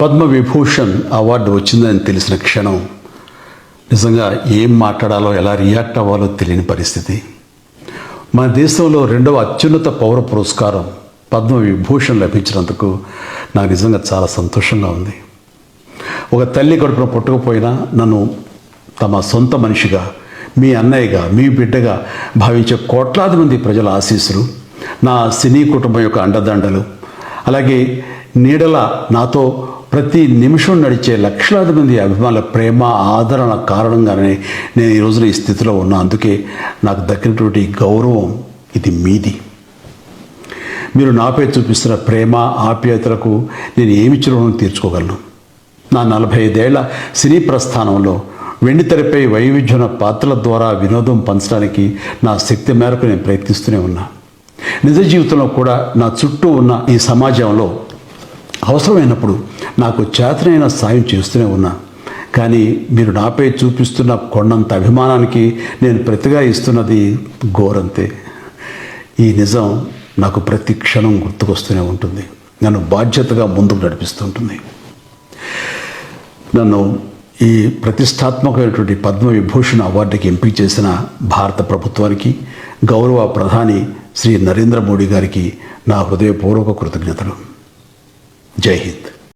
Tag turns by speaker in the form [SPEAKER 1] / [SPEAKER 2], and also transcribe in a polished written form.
[SPEAKER 1] Padma Vibhushan award వచ్చిందని తెలిసిన క్షణం నిజంగా ఏం మాట్లాడాలో ఎలా రియాక్ట్ అవ్వాలో తెలియని పరిస్థితి. మన దేశంలో 2వ అత్యున్నత పౌర పురస్కారం పద్మవిభూషణ్ లభించినందుకు నాకు నిజంగా చాలా సంతోషంగా ఉంది. ఒక తల్లి కడుపున పుట్టకపోయినా నన్ను తమ సొంత మనిషిగా, మీ అన్నయ్యగా, మీ బిడ్డగా భావించే కోట్లాది మంది ప్రజల ఆశీస్సులు, నా సినీ కుటుంబం యొక్క అండదండలు, అలాగే నీడల నాతో ప్రతి నిమిషం నడిచే లక్షలాది మంది అభిమానుల ప్రేమ, ఆదరణ కారణంగానే నేను ఈ రోజున ఈ స్థితిలో ఉన్నా. అందుకే నాకు దక్కినటువంటి గౌరవం ఇది మీది. మీరు నాపై చూపిస్తున్న ప్రేమ, ఆప్యాయతలకు నేను ఏమి రుణం తీర్చుకోగలను? నా 45 ఏళ్ల సినీ ప్రస్థానంలో వెండితెరపై వైవిధ్యమైన పాత్రల ద్వారా వినోదం పంచడానికి నా శక్తి మేరకు నేను ప్రయత్నిస్తూనే ఉన్నా. నిజ జీవితంలో కూడా నా చుట్టూ ఉన్న ఈ సమాజంలో అవసరమైనప్పుడు నాకు చేతనైన సాయం చేస్తూనే ఉన్నా. కానీ మీరు నాపై చూపిస్తున్న కొండంత అభిమానానికి నేను ప్రతిగా ఇస్తున్నది గోరంతే. ఈ నిజం నాకు ప్రతి క్షణం గుర్తుకొస్తూనే ఉంటుంది, నన్ను బాధ్యతగా ముందుకు నడిపిస్తుంటుంది. నన్ను ఈ ప్రతిష్టాత్మకమైనటువంటి పద్మవిభూషణ్ అవార్డుకి ఎంపిక చేసిన భారత ప్రభుత్వానికి, గౌరవ ప్రధాని శ్రీ నరేంద్ర మోడీ గారికి నా హృదయపూర్వక కృతజ్ఞతలు. జై హింద్.